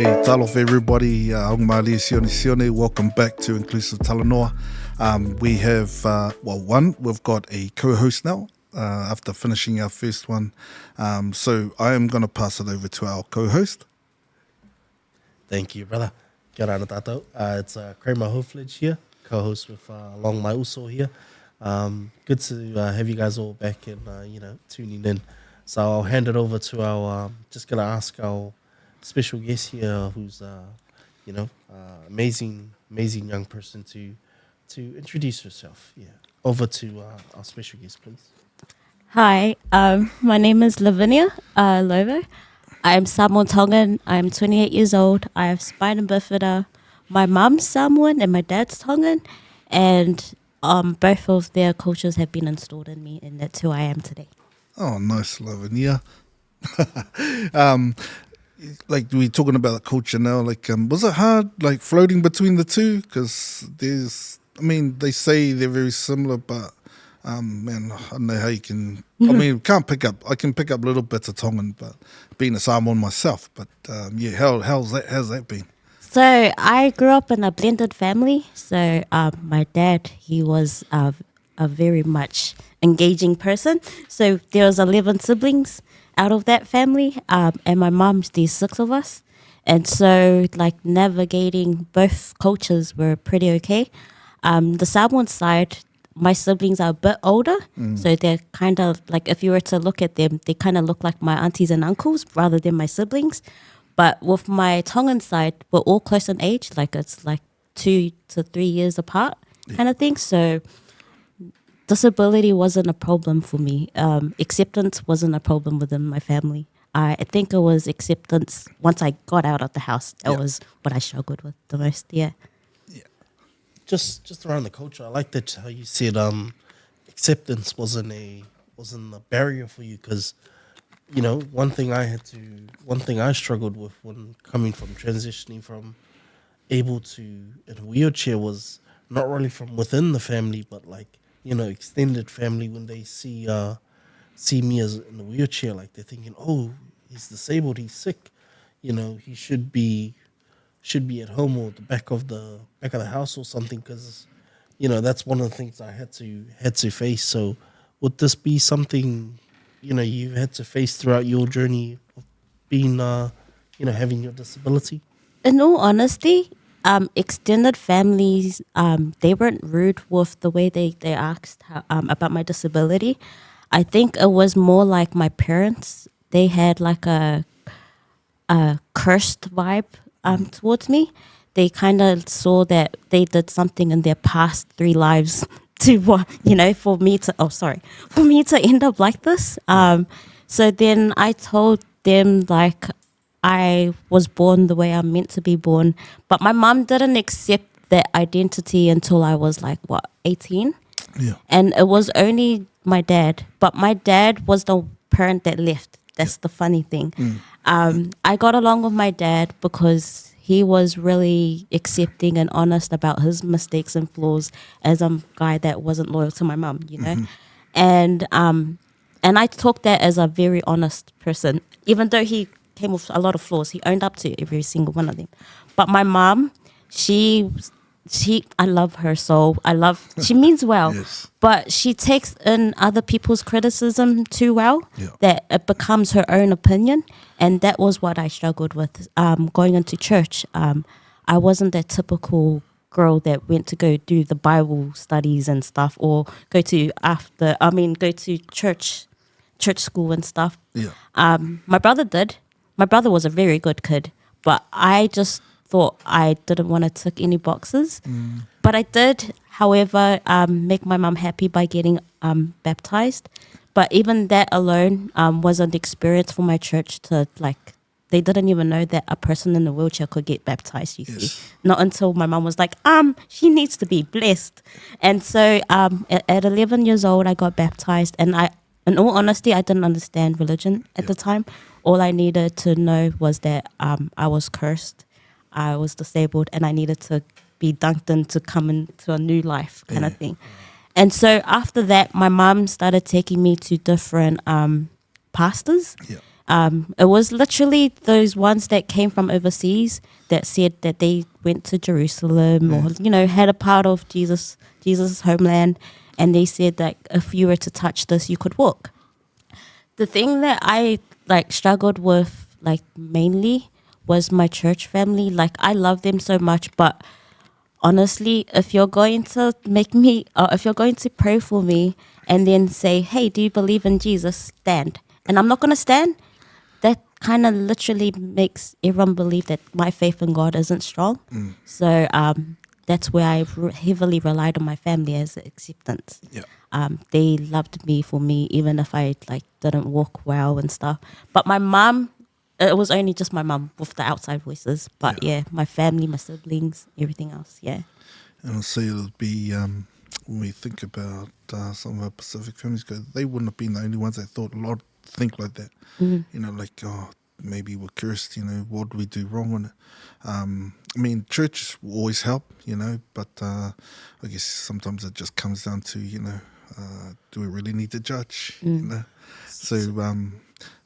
Talofa everybody, Aongmālia Sione Sione, welcome back to Inclusive Talanoa. We have, we've got a co-host now after finishing our first one. So I am going to pass it over to our co-host. Thank you, brother. Kia ora tātou. It's Kramer Hofledge here, co-host with Along My Uso here. Good to have you guys all back and, tuning in. So I'll hand it over to our, just going to ask our special guest here who's, amazing young person to introduce herself. Yeah. Over to our special guest, please. Hi, my name is Lavinia, Lovo. I'm Samoan Tongan. I'm 28 years old. I have spina bifida. My mum's Samoan and my dad's Tongan. And both of their cultures have been installed in me, and that's who I am today. Oh, nice, Lavinia. Like we're talking about the culture now, was it hard, floating between the two? Because they say they're very similar, but I don't know how you can. I can pick up little bits of Tongan, but being a Samoan myself. But how's that been? So I grew up in a blended family. So my dad, he was a very much engaging person. So there was 11 siblings out of that family, and my mom's, there's 6 of us. And so navigating both cultures were pretty okay. The Samoan side, my siblings are a bit older, so they're kind of if you were to look at them, they kind of look like my aunties and uncles rather than my siblings. But with my Tongan side, we're all close in age, it's 2 to 3 years apart kind of thing. So disability wasn't a problem for me. Acceptance wasn't a problem within my family. I think it was acceptance once I got out of the house. That was what I struggled with the most, yeah. Just around the culture, I like that how you said acceptance wasn't a barrier for you, because one thing I struggled with when coming from transitioning from able to in a wheelchair was not really from within the family, but extended family. When they see me as in a wheelchair, they're thinking, oh, he's disabled, he's sick, he should be at home or the back of the house or something, because that's one of the things I had to face. So would this be something you've had to face throughout your journey of being having your disability? In all honesty, extended families, they weren't rude with the way they asked about my disability. I think it was more like my parents, they had a cursed vibe towards me. They kind of saw that they did something in their past 3 lives to for me to end up like this. So then I told them I was born the way I'm meant to be born, but my mom didn't accept that identity until I was 18. Yeah. And it was only my dad, but my dad was the parent that left. That's the funny thing. I got along with my dad because he was really accepting and honest about his mistakes and flaws as a guy that wasn't loyal to my mum, And I took that as a very honest person. Even though he came with a lot of flaws, he owned up to every single one of them. But my mum, I love her so. She means well, yes. But she takes in other people's criticism too well, that it becomes her own opinion. And that was what I struggled with going into church. I wasn't that typical girl that went to go do the Bible studies and stuff, or go to church school and stuff. Yeah. My brother did. My brother was a very good kid, but I just thought I didn't want to tick any boxes. But I did, however, make my mum happy by getting baptized. But even that alone was an experience for my church to they didn't even know that a person in a wheelchair could get baptized, you see. Not until my mum was like, she needs to be blessed. And so at 11 years old, I got baptized. And in all honesty, I didn't understand religion at the time. All I needed to know was that I was cursed, I was disabled, and I needed to be dunked in to come into a new life kind of thing. And so after that, my mum started taking me to different pastors. It was literally those ones that came from overseas that said that they went to Jerusalem or had a part of Jesus' homeland, and they said that if you were to touch this, you could walk. The thing that I struggled with mainly was my church family. Like, I love them so much, but honestly, if you're going to if you're going to pray for me and then say, hey, do you believe in Jesus? Stand. And I'm not going to stand. That kind of literally makes everyone believe that my faith in God isn't strong. So that's where I heavily relied on my family as acceptance. Yeah. They loved me for me, even if I didn't walk well and stuff. But my mom, it was only just my mom with the outside voices. But yeah, my family, my siblings, everything else. Yeah. And I'll say it'll be, when we think about some of our Pacific families, because they wouldn't have been the only ones that thought a lot think like that. You know, maybe we're curious, what do we do wrong on it? I mean, church will always help, but I guess sometimes it just comes down to, do we really need to judge, So,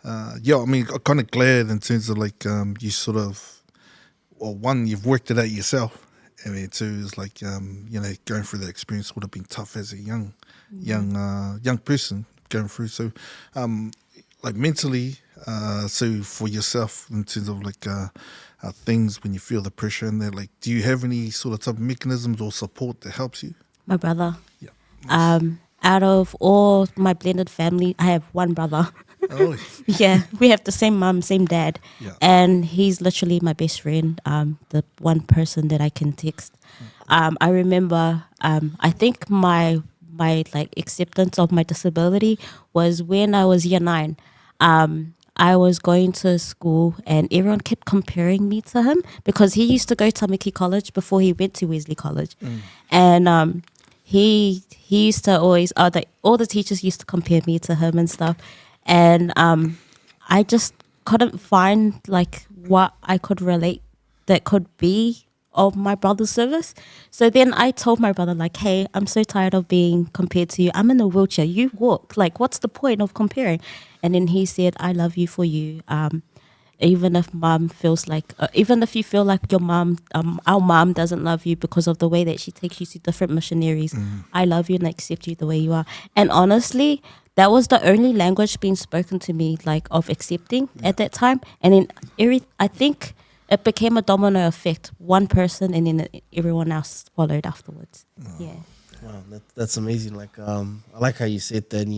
I mean, I'm kind of glad in terms of you sort of, well, one, you've worked it out yourself. I mean, two is going through that experience would have been tough as a young person going through. So, mentally, so for yourself in terms of things when you feel the pressure in there, do you have any sort of type of mechanisms or support that helps you? My brother. Yeah. Nice. Out of all my blended family, I have one brother. Oh. Yeah, we have the same mom, same dad. Yeah. And he's literally my best friend, the one person that I can text. I remember, I think my acceptance of my disability was when I was year 9. I was going to school and everyone kept comparing me to him because he used to go to Tamaki College before he went to Wesley College. And he used to always, all the teachers used to compare me to him and stuff. And I just couldn't find what I could relate that could be of my brother's service. So then I told my brother, hey, I'm so tired of being compared to you. I'm in a wheelchair. You walk. What's the point of comparing? And then he said, I love you for you. Even if mom feels even if you feel like your mom, our mom doesn't love you because of the way that she takes you to different missionaries, I love you and accept you the way you are. And honestly, that was the only language being spoken to me, of accepting at that time. And then I think it became a domino effect. One person and then everyone else followed afterwards. Yeah. Wow, that's amazing. I like how you said that,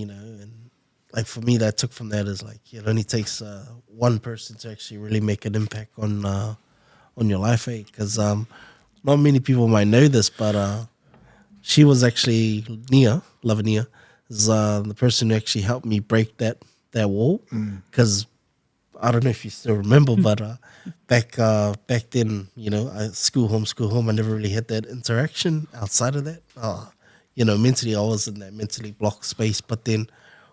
and for me, that I took from that is it only takes one person to actually really make an impact on your life, because not many people might know this, but she was actually Lavinia, is the person who actually helped me break that wall, because I don't know if you still remember, but back then, school home, I never really had that interaction outside of that. Mentally, I was in that mentally blocked space. But then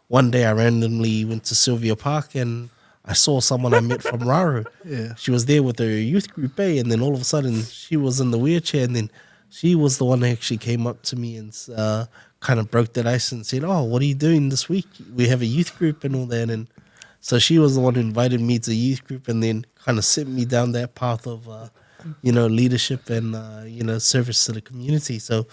one day I randomly went to Sylvia Park and I saw someone I met from Raro. Yeah. She was there with her youth group A, and then all of a sudden she was in the wheelchair, and then she was the one who actually came up to me and kind of broke that ice and said, oh, what are you doing this week? We have a youth group and all that. And so she was the one who invited me to the youth group and then kind of sent me down that path of, leadership and, service to the community. So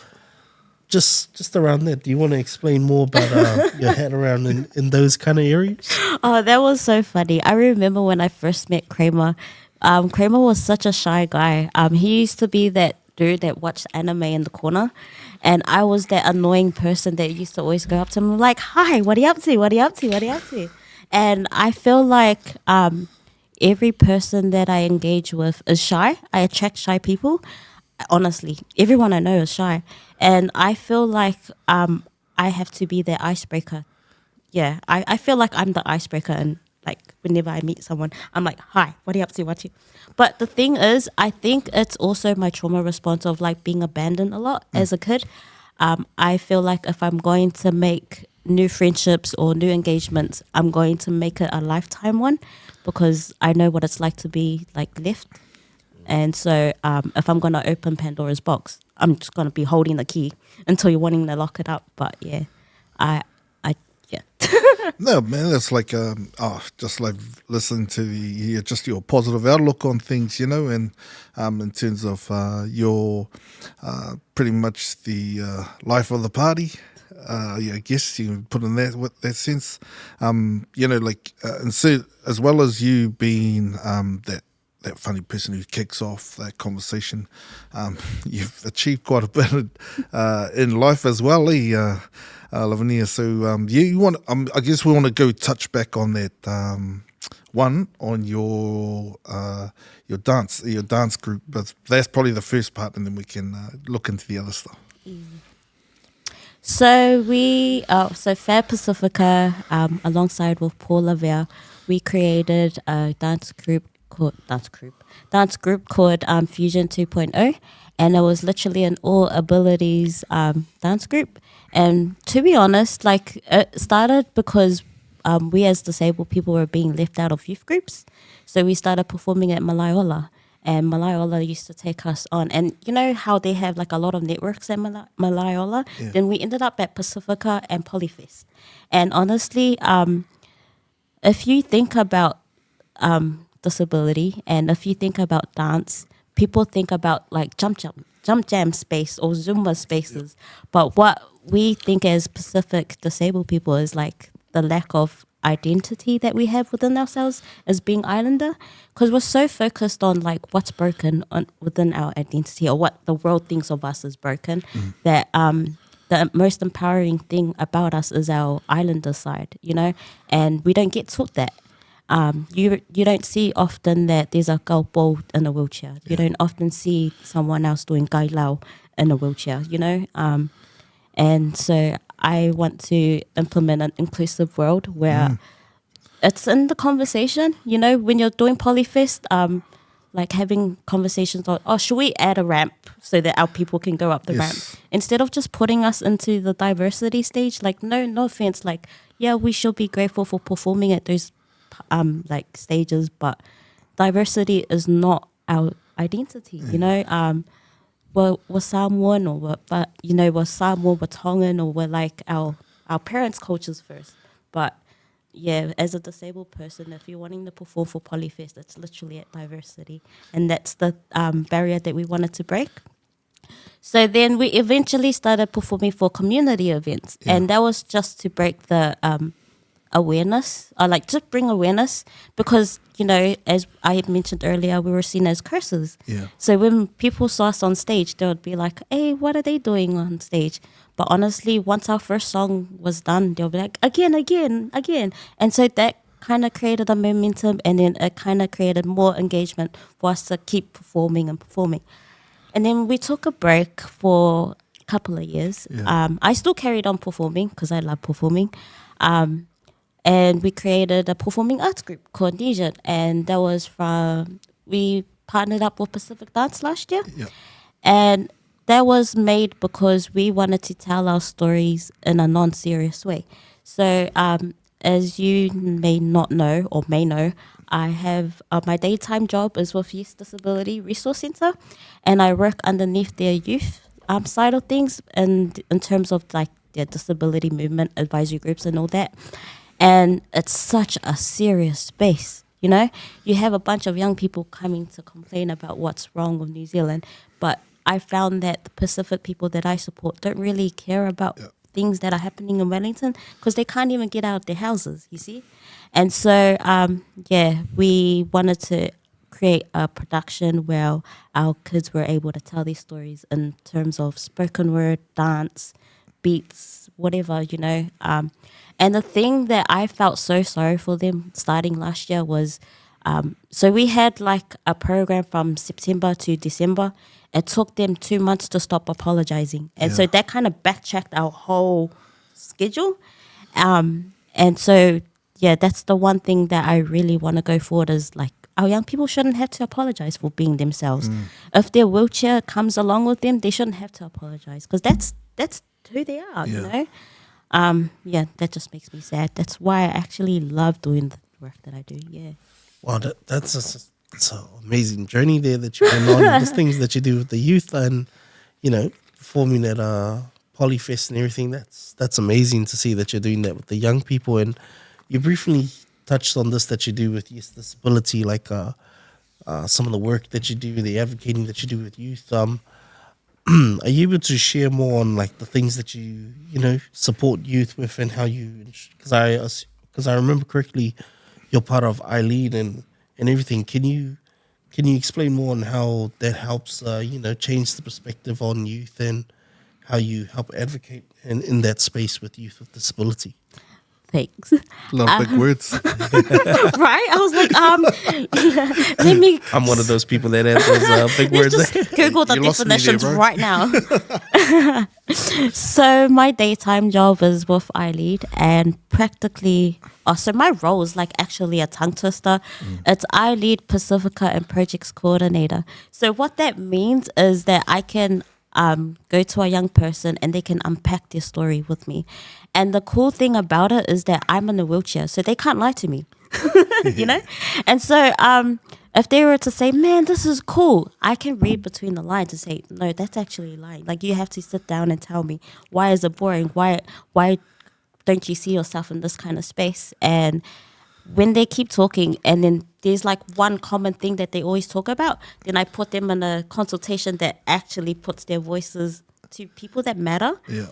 just around that, do you want to explain more about your head around in those kind of areas? Oh, that was so funny. I remember when I first met Kramer. Kramer was such a shy guy. He used to be that dude that watched anime in the corner. And I was that annoying person that used to always go up to him like, hi, what are you up to? What are you up to? What are you up to? And I feel like every person that I engage with is shy. I attract shy people. Honestly, everyone I know is shy. And I feel like I have to be their icebreaker. Yeah, I feel like I'm the icebreaker. And whenever I meet someone, I'm like, hi, what are you up to? What are you? But the thing is, I think it's also my trauma response of being abandoned a lot as a kid. I feel like if I'm going to make new friendships or new engagements, I'm going to make it a lifetime one because I know what it's like to be left. And so if I'm going to open Pandora's box, I'm just going to be holding the key until you're wanting to lock it up. But yeah, yeah. No, man, it's like just like listening to just your positive outlook on things, and in terms of your pretty much the life of the party. Yeah, I guess you can put in that sense. And so as well as you being that funny person who kicks off that conversation, you've achieved quite a bit in life as well, Lavinia. So you want? I guess we want to go touch back on that one on your dance group, but that's probably the first part, and then we can look into the other stuff. So so Fair Pacifica, alongside with Paul Lavelle, we created a dance group called Fusion 2.0, and it was literally an all abilities dance group. And to be honest, like it started because we as disabled people were being left out of youth groups, so we started performing at Malaiola. And Malaiola used to take us on. And you know how they have like a lot of networks at Malaiola? Yeah. Then we ended up at Pacifica and Polyfest. And honestly, if you think about disability and if you think about dance, people think about like jump jam space or Zumba spaces. Yep. But what we think as Pacific disabled people is like the lack of identity that we have within ourselves as being islander, because we're so focused on like what's broken within our identity or what the world thinks of us as broken, that the most empowering thing about us is our islander side, and we don't get taught that. You don't see often that there's a kaupo in a wheelchair. You don't often see someone else doing kailau in a wheelchair, and so I want to implement an inclusive world where it's in the conversation, when you're doing Polyfest, like having conversations on, should we add a ramp so that our people can go up the ramp? Instead of just putting us into the diversity stage, like, no offense, like, yeah, we should be grateful for performing at those like stages, but diversity is not our identity, we're Samoan or we're Samoan, we're Tongan, or we're like our parents' cultures first. But yeah, as a disabled person, if you're wanting to perform for Polyfest, it's literally at diversity, and that's the barrier that we wanted to break. So then we eventually started performing for community events, and that was just to break the awareness, or like just bring awareness, because as I had mentioned earlier, we were seen as cursors. So when people saw us on stage, they would be like, hey, what are they doing on stage? But honestly, once our first song was done, they'll be like, again. And so that kind of created a momentum, and then it kind of created more engagement for us to keep performing. And then we took a break for a couple of years. I still carried on performing because I love performing. And we created a performing arts group called Nesian. And that was we partnered up with Pacific Dance last year. And that was made because we wanted to tell our stories in a non-serious way. So as you may not know or may know, I have my daytime job is with Youth Disability Resource Centre, and I work underneath their youth side of things, and in terms of like their disability movement advisory groups and all that. And it's such a serious space, You have a bunch of young people coming to complain about what's wrong with New Zealand, but I found that the Pacific people that I support don't really care about things that are happening in Wellington, because they can't even get out of their houses, you see? And so, we wanted to create a production where our kids were able to tell these stories in terms of spoken word, dance, beats, whatever, And the thing that I felt so sorry for them starting last year was, so we had like a program from September to December. It took them 2 months to stop apologizing. And so that kind of backtracked our whole schedule. And so, that's the one thing that I really want to go forward is like, our young people shouldn't have to apologize for being themselves. If their wheelchair comes along with them, they shouldn't have to apologize, because that's who they are, that just makes me sad. That's why I actually love doing the work that I do. Wow, that's an amazing journey there that you've been on. There's things that you do with the youth, and performing at Polyfest and everything. That's amazing to see that you're doing that with the young people. And you briefly touched on this that you do with youth disability, like some of the work that you do, the advocating that you do with youth. Are you able to share more on like the things that you support youth with and how you? Because I remember correctly, you're part of iLead and everything. Can you explain more on how that helps change the perspective on youth and how you help advocate in that space with youth with disability? Thanks. A lot of big words. Right? I was like, let me. I'm one of those people that has those big words. Just Google the You lost me there, definitions bro. right now. So my daytime job is with iLead, and practically, so my role is like actually a tongue twister. It's iLead, Pacifica, and projects coordinator. So what that means is that I can go to a young person and they can unpack their story with me. And the cool thing about it is that I'm in a wheelchair, so they can't lie to me, you know? And so if they were to say, man, this is cool, I can read between the lines and say, no, that's actually lying. Like, you have to sit down and tell me, why is it boring? Why don't you see yourself in this kind of space? And when they keep talking and then there's like one common thing that they always talk about, then I put them in a consultation that actually puts their voices to people that matter. Yeah.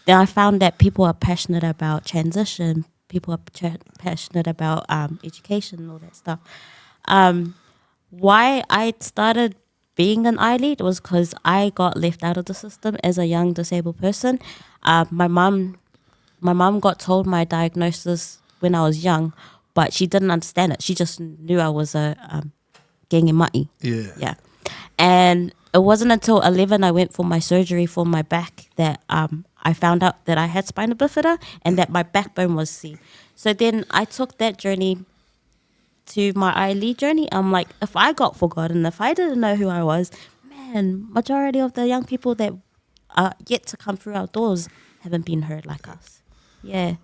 Then I found that people are passionate about transition, people are passionate about education and all that stuff. Why I started being an iLead was because I got left out of the system as a young disabled person. My mum got told my diagnosis when I was young, but she didn't understand it. She just knew I was a gengemai. Yeah. And it wasn't until 11 I went for my surgery for my back that I found out that I had spina bifida and that my backbone was C. So then I took that journey to my iLead journey. I'm like, if I got forgotten, if I didn't know who I was, man, majority of the young people that are yet to come through our doors haven't been heard like us. Yeah.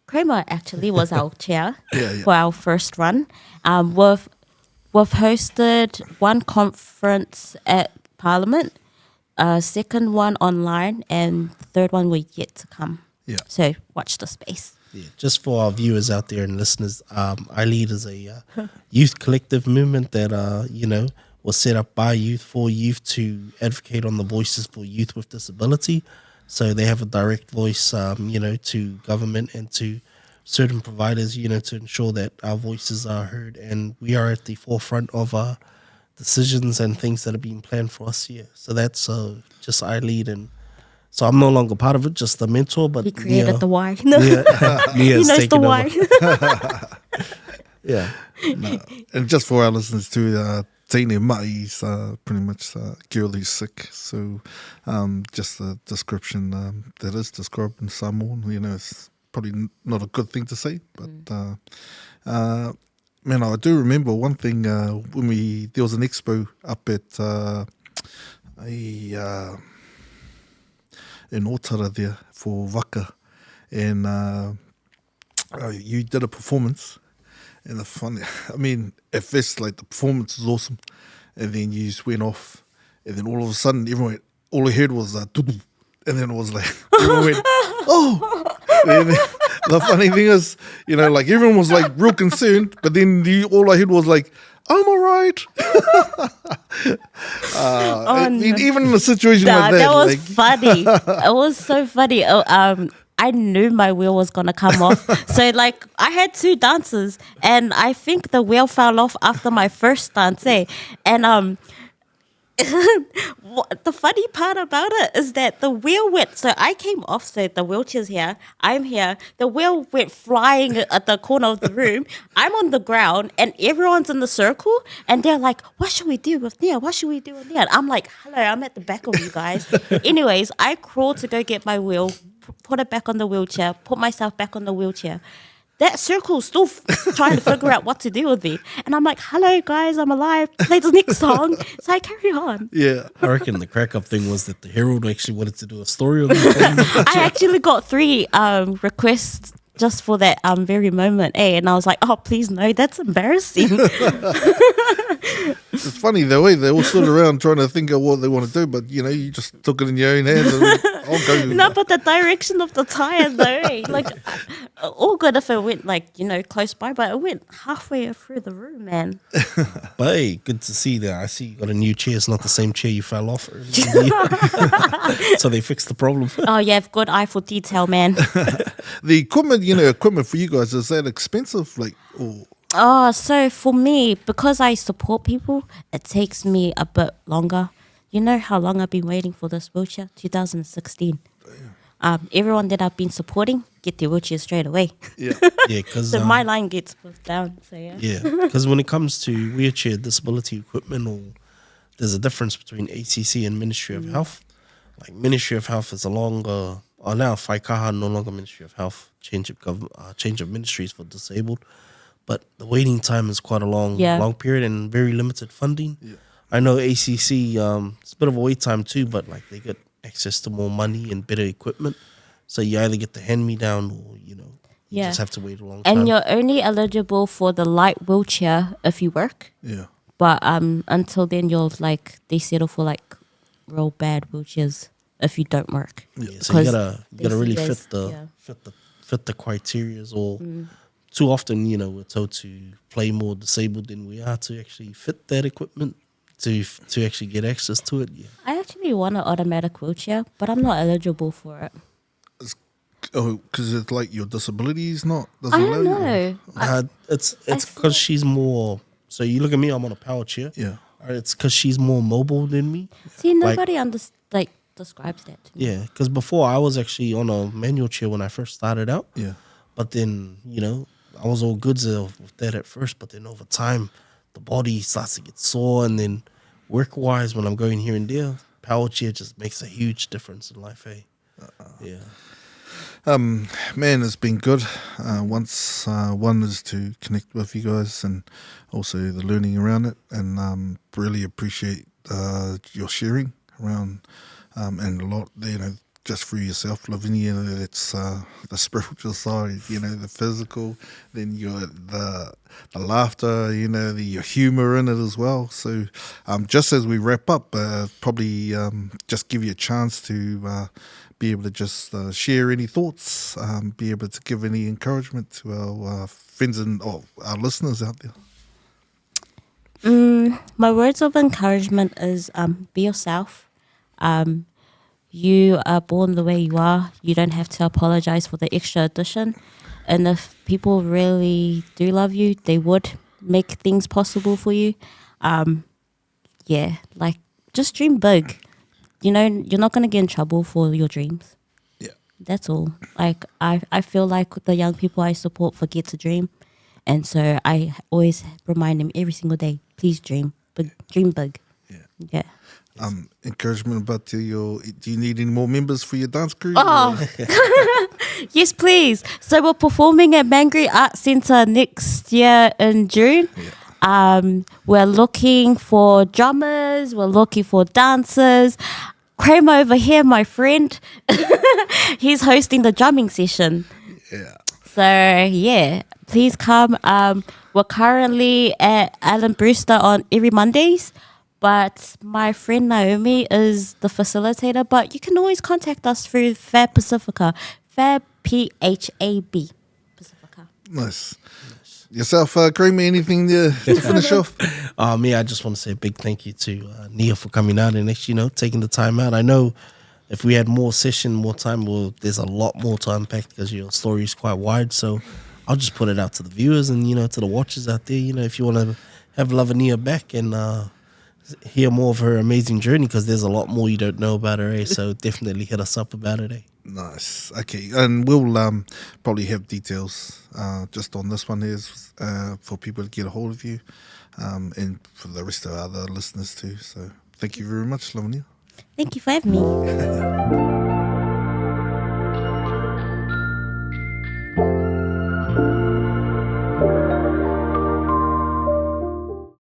Kramer actually was our chair for our first run. We've hosted one conference at Parliament, second one online, and the third one we're yet to come. Yeah. So watch the space. Yeah, just for our viewers out there and listeners, iLead is a youth collective movement that was set up by youth for youth to advocate on the voices for youth with disability. So they have a direct voice, to government and to certain providers, to ensure that our voices are heard, and we are at the forefront of decisions and things that are being planned for us here. So that's just iLead, and so I'm no longer part of it, just a mentor. But He created the why. Mia He has knows the taken why. over. Yeah. No. And just for our listeners too, Tene Mai is pretty much a girl who's sick. So just the description that is described in Samoan, it's probably not a good thing to say. But man, I do remember one thing when there was an expo up at in Otara there for Waka, and you did a performance. And the fun, I mean, at first, like, the performance was awesome, and then you just went off, and then all of a sudden, all I heard was "Tudu," and then it was like, everyone went, oh! And then, the funny thing is, like, everyone was like real concerned, but then all I heard was like, I'm all right. Even in a situation like that. That was like, funny. It was so funny. I knew my wheel was going to come off. So, like, I had two dances, and I think the wheel fell off after my first dance. And the funny part about it is that the wheel went, so I came off, so the wheelchair's here, I'm here, the wheel went flying at the corner of the room, I'm on the ground, and everyone's in the circle, and they're like, what should we do with Nia? What should we do with Nia? I'm like, hello, I'm at the back of you guys. Anyways, I crawled to go get my wheel, put it back on the wheelchair, put myself back on the wheelchair. That circle's still trying to figure out what to do with me. And I'm like, hello, guys, I'm alive. Play the next song. So I carry on. yeah. I reckon the crack-up thing was that the Herald actually wanted to do a story on this thing. I actually got 3 requests just for that very moment, and I was like, oh, please no, that's embarrassing. It's funny the way they all stood around trying to think of what they want to do, but you just took it in your own hands. And I'll go. No, but the direction of the tire though, like all good if it went like close by, but it went halfway through the room, man. But hey, good to see that. I see you got a new chair. It's not the same chair you fell off earlier in the year. So they fixed the problem. Oh, you have good eye for detail, man. The equipment for you guys, is that expensive? Like, or Oh, so for me, because I support people, it takes me a bit longer. You know how long I've been waiting for this wheelchair? 2016. Everyone that I've been supporting get their wheelchair straight away. yeah, Yeah, because So my line gets pushed down. So yeah. yeah, because when it comes to wheelchair disability equipment, or there's a difference between ACC and Ministry of Health. Like Ministry of Health is a longer, or now Whaikaha no longer Ministry of Health, change of government, change of ministries for disabled. But the waiting time is quite a long period and very limited funding. Yeah. I know ACC, it's a bit of a wait time too, but like they get access to more money and better equipment. So you either get the hand-me-down or, you just have to wait a long time. And you're only eligible for the light wheelchair if you work. yeah. But until then, you're like, they settle for like real bad wheelchairs if you don't work. Yeah, so you gotta they really see fit this, fit the criterias, or too often, we're told to play more disabled than we are to actually fit that equipment to actually get access to it. Yeah. I actually want an automatic wheelchair, but I'm not eligible for it. Oh, because it's like your disability is not. I Doesn't don't allow you, know. It's I because feel- she's more. So you look at me, I'm on a power chair. Yeah. It's because she's more mobile than me. See, nobody describes that to me. Yeah, because before I was actually on a manual chair when I first started out. Yeah. But then, I was all good with that at first. But then over time, the body starts to get sore. And then work-wise, when I'm going here and there, power chair just makes a huge difference in life, eh? Yeah. Man, it's been good. One is to connect with you guys, and also the learning around it, and really appreciate your sharing around, and a lot, just for yourself, Lavinia. That's the spiritual side, the physical. Then you got the laughter, your humor in it as well. So, just as we wrap up, probably just give you a chance to be able to just share any thoughts, be able to give any encouragement to our friends and our listeners out there. My words of encouragement is be yourself. You are born the way you are. You don't have to apologize for the extra addition. And if people really do love you, they would make things possible for you. Just dream big. You're not going to get in trouble for your dreams. Yeah. That's all. Like, I feel like the young people I support forget to dream. And so I always remind them every single day, please dream big. Yeah. Encouragement about do you need any more members for your dance crew? Oh, yes, please. So we're performing at Mangere Arts Centre next year in June. We're looking for drummers. We're looking for dancers. Kramer over here, my friend, he's hosting the drumming session. Yeah. So, yeah, please come. We're currently at Alan Brewster on every Mondays. But my friend Naomi is the facilitator. But you can always contact us through Fab Pacifica. Fab, Phab Pacifica. Nice. Yourself, Creamy, anything to finish off? Me, I just want to say a big thank you to Nia for coming out and actually, taking the time out. I know if we had more time, there's a lot more to unpack because your story is quite wide. So I'll just put it out to the viewers and, to the watchers out there, if you want to have Lavinia back and hear more of her amazing journey, because there's a lot more you don't know about her, eh? So definitely hit us up about it, eh? Nice. Okay, and we'll probably have details just on this one is for people to get a hold of you, and for the rest of our other listeners too. So thank you very much, Lavinia. Thank you for having me.